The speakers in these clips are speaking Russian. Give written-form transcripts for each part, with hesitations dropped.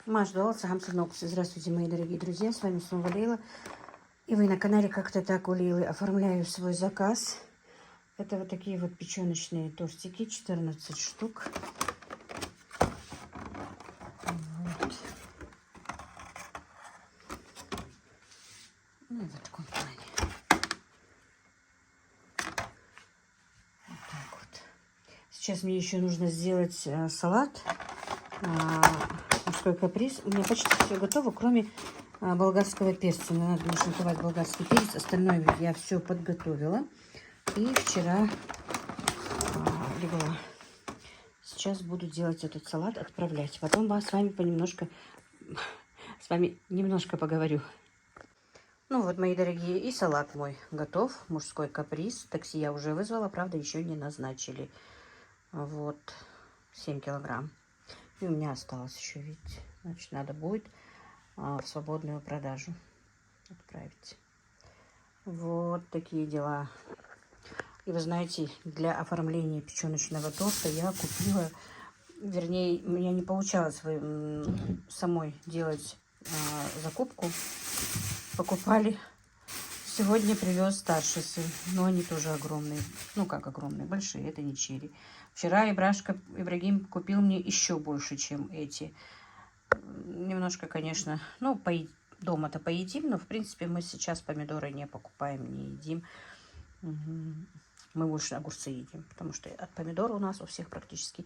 Макдональдс, Нокс. Здравствуйте, мои дорогие друзья, с вами снова Лейла. И вы на канале Как-то так у Лейлы. Оформляю свой заказ. Это вот такие вот печеночные тортики, 14 штук. Вот. Ну, в таком плане. Вот так вот. Сейчас мне еще нужно сделать салат. Мужской каприз. У меня почти все готово, кроме болгарского перца. Мне надо нашинковать болгарский перец. Остальное я все подготовила. И вчера легла. Сейчас буду делать этот салат, отправлять. Потом с вами немножко поговорю. Ну вот, мои дорогие, и салат мой готов. Мужской каприз. Такси я уже вызвала, правда, еще не назначили. Вот, 7 килограмм. И у меня осталось еще, видите. Значит, надо будет в свободную продажу отправить. Вот такие дела. И вы знаете, для оформления печеночного торта я купила, вернее, у меня не получалось самой делать закупку. Покупали. Сегодня привез старший сын. Но они тоже огромные. Ну, как огромные, большие, это не черри. Вчера Ибрагим купил мне еще больше, чем эти. Немножко, конечно, ну, дома-то поедим, но, в принципе, мы сейчас помидоры не покупаем, не едим. Мы больше огурцы едим, потому что от помидора у нас у всех практически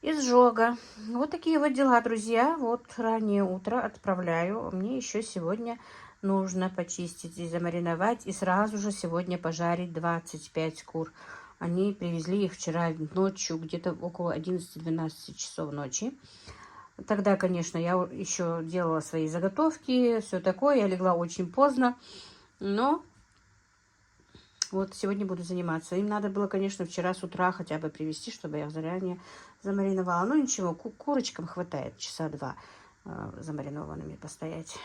изжога. Вот такие вот дела, друзья. Вот раннее утро отправляю. Мне еще сегодня нужно почистить и замариновать. И сразу же сегодня пожарить 25 кур. Они привезли их вчера ночью, где-то около 11-12 часов ночи. Тогда, конечно, я еще делала свои заготовки, все такое. Я легла очень поздно, но вот сегодня буду заниматься. Им надо было, конечно, вчера с утра хотя бы привезти, чтобы я их заранее замариновала. Ну, ничего, курочкам хватает часа 2 замаринованными постоять.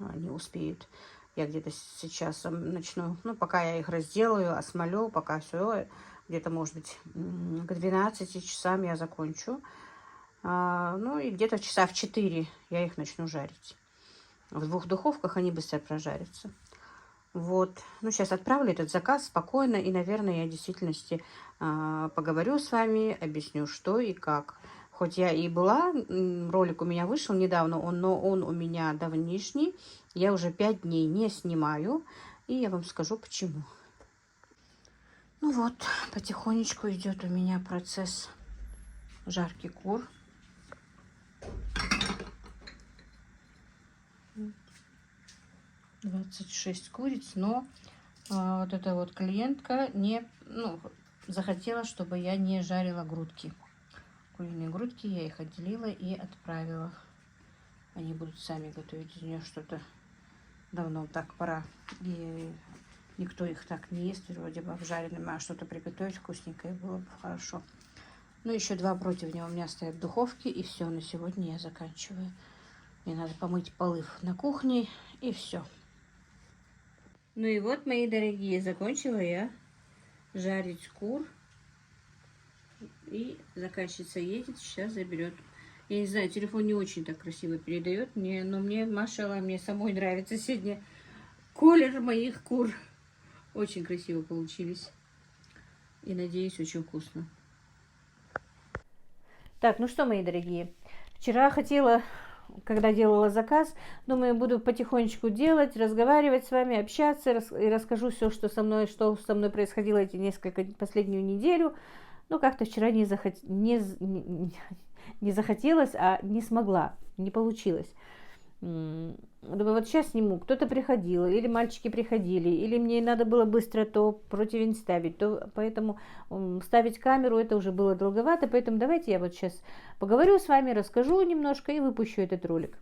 Они успеют. Я где-то сейчас начну, ну, пока я их разделаю, осмолю, пока все, где-то, может быть, к 12 часам я закончу. Ну, и где-то часа в 4 я их начну жарить. В 2 духовках они быстро прожарятся. Вот. Ну, сейчас отправлю этот заказ спокойно. И, наверное, я в действительности поговорю с вами, объясню, что и как. Хоть я и была, ролик у меня вышел недавно, но он у меня давнишний. Я уже 5 дней не снимаю. И я вам скажу, почему. Ну вот, потихонечку идет у меня процесс жарки кур. — 26 куриц, но вот эта вот клиентка захотела, чтобы я не жарила грудки. Куриные грудки, я их отделила и отправила. Они будут сами готовить из нее что-то. Давно так пора. И никто их так не ест, вроде бы обжаренными, а что-то приготовить вкусненькое было бы хорошо. Ну, еще 2 противня у меня стоят в духовке, и все, на сегодня я заканчиваю. Мне надо помыть полы на кухне, и все. Ну и вот, мои дорогие, закончила я жарить кур. И заказчица едет, сейчас заберет. Я не знаю, телефон не очень так красиво передает мне, но машалла, мне самой нравится сегодня колер моих кур. Очень красиво получились. И, надеюсь, очень вкусно. Так, ну что, мои дорогие, вчера хотела, когда делала заказ, думаю, буду потихонечку делать, разговаривать с вами, общаться, и расскажу все, что со мной происходило последнюю неделю. Но как-то вчера не захотелось, а не смогла, не получилось. Думаю, вот сейчас сниму. Кто-то приходил, или мальчики приходили, или мне надо было быстро то противень ставить, то поэтому ставить камеру это уже было долговато, поэтому давайте я вот сейчас поговорю с вами, расскажу немножко и выпущу этот ролик.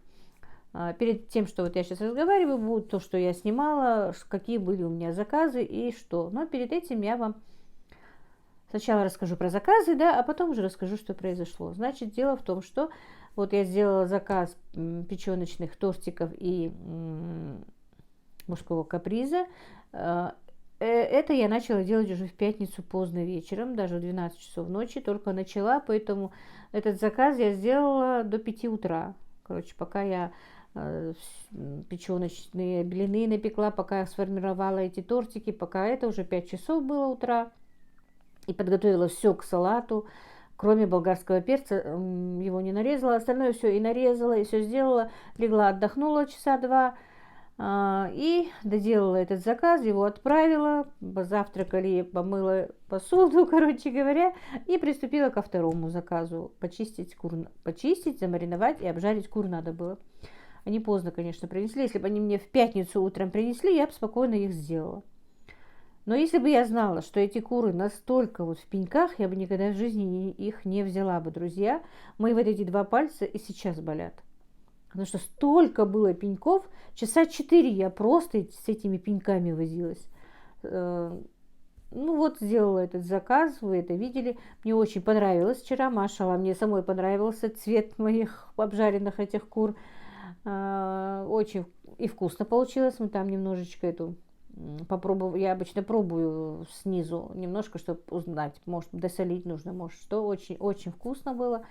Перед тем, что вот я сейчас разговариваю, будет то, что я снимала, какие были у меня заказы и что. Но перед этим я вам сначала расскажу про заказы, да, а потом уже расскажу, что произошло. Значит, дело в том, что вот я сделала заказ печеночных тортиков и мужского каприза. Это я начала делать уже в пятницу поздно вечером, даже в 12 часов ночи только начала, поэтому этот заказ я сделала до 5 утра. Короче, пока я печеночные блины напекла, пока я сформировала эти тортики, пока это уже 5 часов было утра. И подготовила все к салату, кроме болгарского перца, его не нарезала, остальное все и нарезала, и все сделала, легла, отдохнула часа два, и доделала этот заказ, его отправила, позавтракали, помыла посуду, короче говоря, и приступила ко второму заказу. Почистить кур, почистить, замариновать и обжарить кур надо было. Они поздно, конечно, принесли. Если бы они мне в пятницу утром принесли, я бы спокойно их сделала. Но если бы я знала, что эти куры настолько вот в пеньках, я бы никогда в жизни их не взяла бы, друзья. Мои вот эти 2 пальца и сейчас болят. Потому что столько было пеньков, часа 4 я просто с этими пеньками возилась. Ну вот, сделала этот заказ, вы это видели. Мне очень понравилось вчера, машалла, мне самой понравился цвет моих обжаренных этих кур. Очень и вкусно получилось. Мы там немножечко эту попробовала. Я обычно пробую снизу немножко, чтобы узнать, может досолить нужно, может что. Очень, очень вкусно было.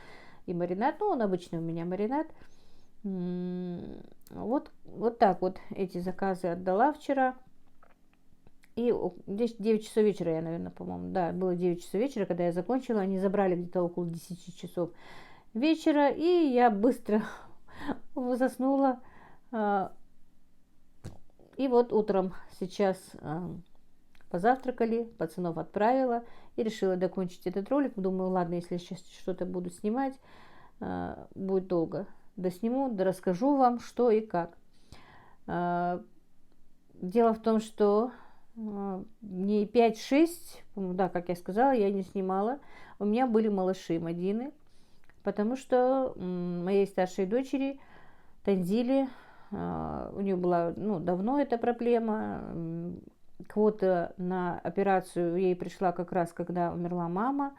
И маринад, ну он обычный у меня маринад. Вот так вот эти заказы отдала вчера. И 9 часов вечера я, наверное, по-моему, да, было 9 часов вечера, когда я закончила. Они забрали где-то около 10 часов вечера, и я быстро заснула. И вот утром сейчас позавтракали, пацанов отправила и решила докончить этот ролик. Думаю, ладно, если я сейчас что-то буду снимать, будет долго. Досниму, да расскажу вам, что и как. Дело в том, что дней 5-6, да, как я сказала, я не снимала. У меня были малыши Мадины, потому что моей старшей дочери Танзиле, у нее была, ну, давно эта проблема. Квота на операцию ей пришла как раз, когда умерла мама.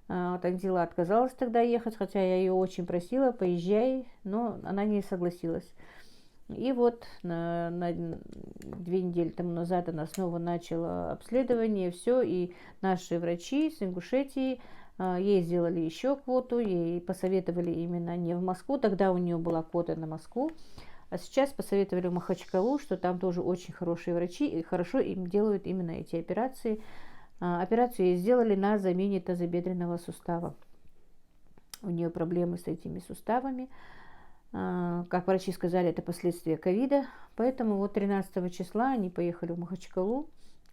Танзила отказалась тогда ехать, хотя я ее очень просила, поезжай, но она не согласилась. И вот на 2 недели тому назад она снова начала обследование, все, и наши врачи с Ингушетии ей сделали еще квоту, ей посоветовали именно не в Москву, тогда у нее была квота на Москву, а сейчас посоветовали в Махачкалу, что там тоже очень хорошие врачи, и хорошо им делают именно эти операции. Операцию ей сделали на замене тазобедренного сустава. У нее проблемы с этими суставами. Как врачи сказали, это последствия ковида. Поэтому вот 13 числа они поехали в Махачкалу.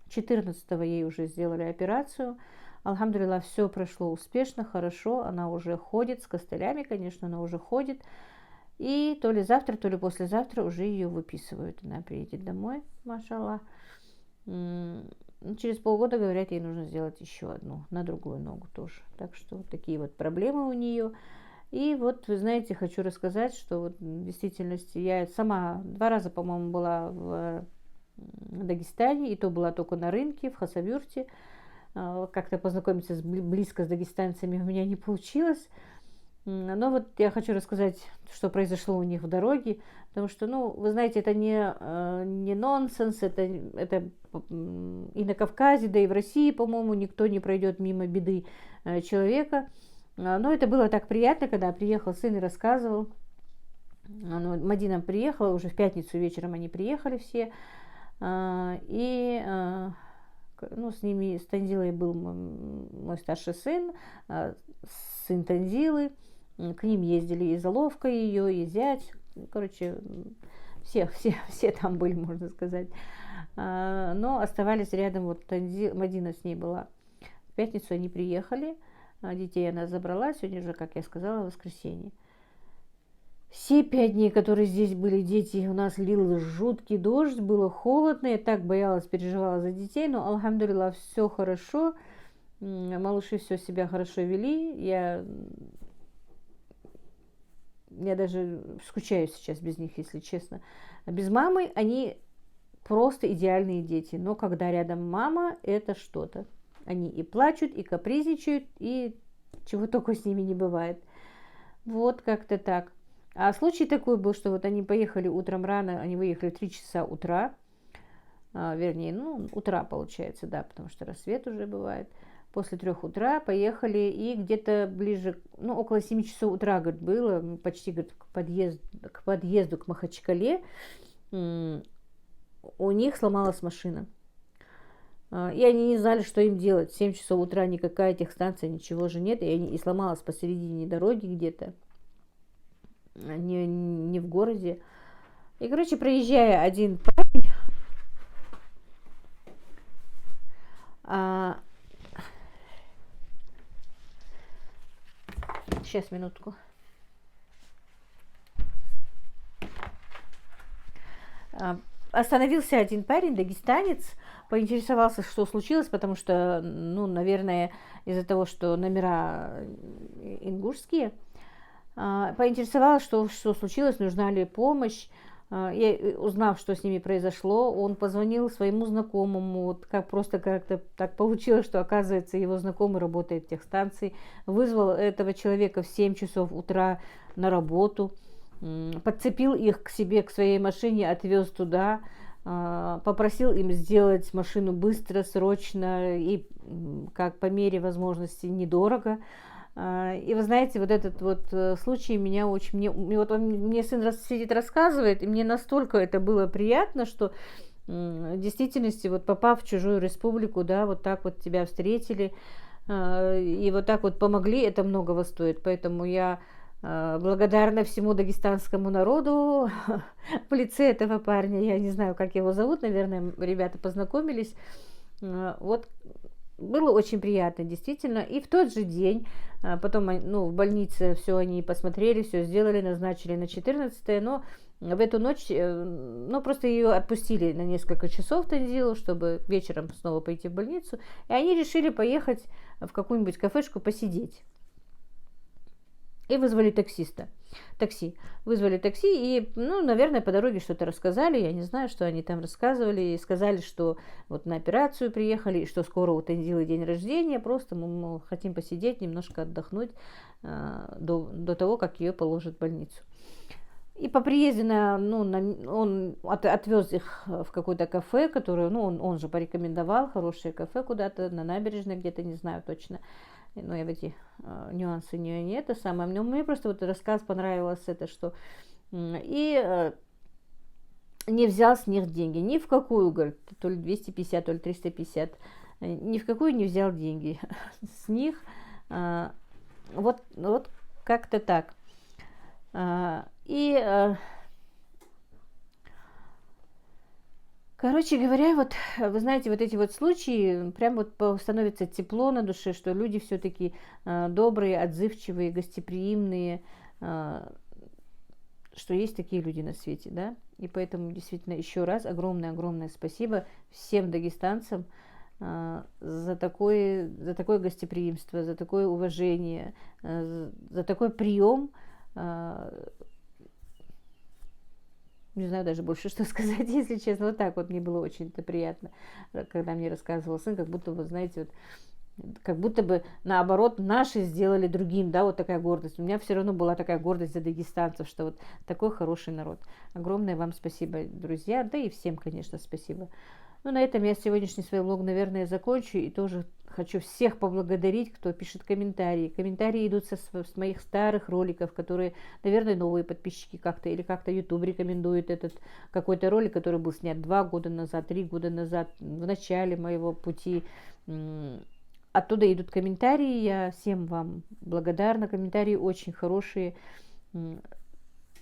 14 ей уже сделали операцию. Алхамдулилlah, все прошло успешно, хорошо. Она уже ходит с костылями, конечно, она уже ходит. И то ли завтра, то ли послезавтра уже ее выписывают. Она приедет домой, машаллах. Через полгода, говорят, ей нужно сделать еще одну, на другую ногу тоже. Так что вот такие вот проблемы у нее. И вот, вы знаете, хочу рассказать, что вот в действительности я сама 2 раза, по-моему, была в Дагестане, и то была только на рынке, в Хасавюрте. Как-то познакомиться близко с дагестанцами у меня не получилось. Но вот я хочу рассказать, что произошло у них в дороге, потому что, ну, вы знаете, это не нонсенс, это и на Кавказе, да и в России, по-моему, никто не пройдет мимо беды человека. Но это было так приятно, когда приехал сын и рассказывал. Мадина приехала, уже в пятницу вечером они приехали все. И ну, с ними, с Танзилой был мой старший сын, сын Танзилы. К ним ездили и Заловка ее, и зять. Короче, все там были, можно сказать. Но оставались рядом, вот Мадина с ней была. В пятницу они приехали. Детей она забрала, сегодня же, как я сказала, воскресенье. Все 5 дней, которые здесь были дети, у нас лил жуткий дождь, было холодно, я так боялась, переживала за детей, но, алхамдулилlah, все хорошо, малыши все себя хорошо вели, я даже скучаю сейчас без них, если честно. Без мамы они просто идеальные дети, но когда рядом мама, это что-то. Они и плачут, и капризничают, и чего только с ними не бывает. Вот как-то так. А случай такой был, что вот они поехали утром рано, они выехали в 3 часа утра, вернее, ну, утра получается, да, потому что рассвет уже бывает. после 3 утра поехали, и где-то ближе, ну, около 7 часов утра, говорит, было, почти, говорит, к подъезду к Махачкале, у них сломалась машина. И они не знали, что им делать. 7 часов утра, никакая техстанция, ничего же нет. И сломалась посередине дороги где-то, не в городе. И, короче, проезжая один парень, сейчас, минутку. Остановился один парень, дагестанец, поинтересовался, что случилось, потому что, ну, наверное, из-за того, что номера ингушские, поинтересовалась, что случилось, нужна ли помощь. И, узнав, что с ними произошло, он позвонил своему знакомому, вот как-то так получилось, что, оказывается, его знакомый работает в техстанции, вызвал этого человека в 7 часов утра на работу, подцепил их к себе, к своей машине, отвез туда, попросил им сделать машину быстро, срочно и, как по мере возможности, недорого. И вы знаете, вот этот вот случай меня очень... Мне сын сидит, рассказывает, и мне настолько это было приятно, что в действительности, вот попав в чужую республику, да, вот так вот тебя встретили, и вот так вот помогли, это многого стоит. Поэтому я благодарна всему дагестанскому народу в лице этого парня. Я не знаю, как его зовут, наверное, ребята познакомились. Вот было очень приятно, действительно. И в тот же день, потом, ну, в больнице все они посмотрели, все сделали, назначили на 14-е, но в эту ночь, ну, просто ее отпустили на несколько часов, Танзилу, чтобы вечером снова пойти в больницу. И они решили поехать в какую-нибудь кафешку посидеть. И вызвали такси. Вызвали такси и, ну, наверное, по дороге что-то рассказали. Я не знаю, что они там рассказывали. И сказали, что вот на операцию приехали, и что скоро у Танзилы день рождения. Просто мы хотим посидеть, немножко отдохнуть до того, как ее положат в больницу. И по приезде он отвез их в какое-то кафе, которое, ну, он же порекомендовал, хорошее кафе куда-то на набережной, где-то, не знаю точно. Но я в эти нюансы не это самое. Но мне просто вот рассказ понравилось это, что и не взял с них деньги. Ни в какую, говорит, то ли 250, то ли 350. Ни в какую не взял деньги с них. Вот как-то так. Короче говоря, вот вы знаете, вот эти вот случаи, прям вот становится тепло на душе, что люди все-таки добрые, отзывчивые, гостеприимные, что есть такие люди на свете, да. И поэтому действительно еще раз огромное спасибо всем дагестанцам за такое гостеприимство, за такое уважение, за такой прием. Не знаю даже больше, что сказать, если честно. Вот так вот мне было очень-то приятно, когда мне рассказывал сын, как будто, вы знаете, вот, как будто бы наоборот наши сделали другим, да, вот такая гордость. У меня все равно была такая гордость за дагестанцев, что вот такой хороший народ. Огромное вам спасибо, друзья, да и всем, конечно, спасибо. Ну, на этом я сегодняшний свой влог, наверное, закончу. И тоже хочу всех поблагодарить, кто пишет комментарии. Комментарии идут с моих старых роликов, которые, наверное, новые подписчики как-то, или как-то YouTube рекомендует этот какой-то ролик, который был снят 2 года назад, 3 года назад, в начале моего пути. Оттуда идут комментарии. Я всем вам благодарна. Комментарии очень хорошие.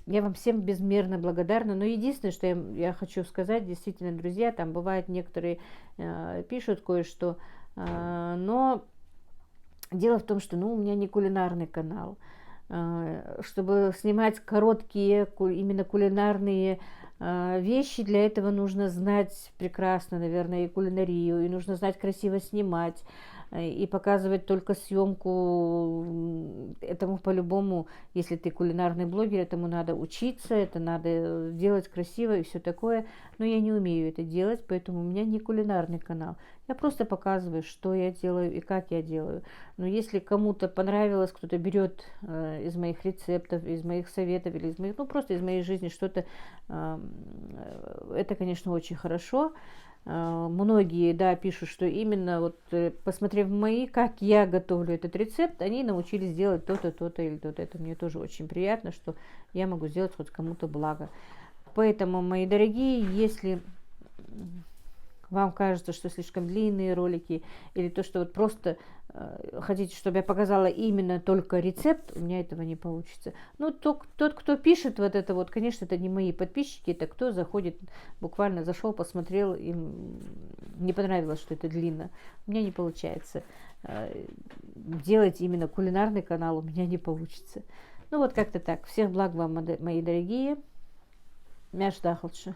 Я вам всем безмерно благодарна. Но единственное, что я хочу сказать, действительно, друзья, там бывает некоторые пишут кое-что, но дело в том, что, ну, у меня не кулинарный канал. Чтобы снимать короткие, именно кулинарные вещи, для этого нужно знать прекрасно, наверное, и кулинарию, и нужно знать красиво снимать, и показывать только съемку. Этому по-любому, если ты кулинарный блогер, этому надо учиться, это надо делать красиво и все такое. Но я не умею это делать, поэтому у меня не кулинарный канал. Я просто показываю, что я делаю и как я делаю. Но если кому-то понравилось, кто-то берет из моих рецептов, из моих советов или из моих, ну, просто из моей жизни что-то, это, конечно, очень хорошо. Многие, да, пишут, что именно вот посмотрев мои, как я готовлю этот рецепт, они научились делать то-то, то-то или то-то. Это мне тоже очень приятно, что я могу сделать хоть кому-то благо. Поэтому, мои дорогие, если вам кажется, что слишком длинные ролики, или то, что вот просто хотите, чтобы я показала именно только рецепт, у меня этого не получится. Ну, тот, кто пишет вот это вот, конечно, это не мои подписчики, это кто заходит, буквально зашел, посмотрел, им не понравилось, что это длинно. У меня не получается. Делать именно кулинарный канал у меня не получится. Ну, вот как-то так. Всех благ вам, мои дорогие. Мяш дахалчы.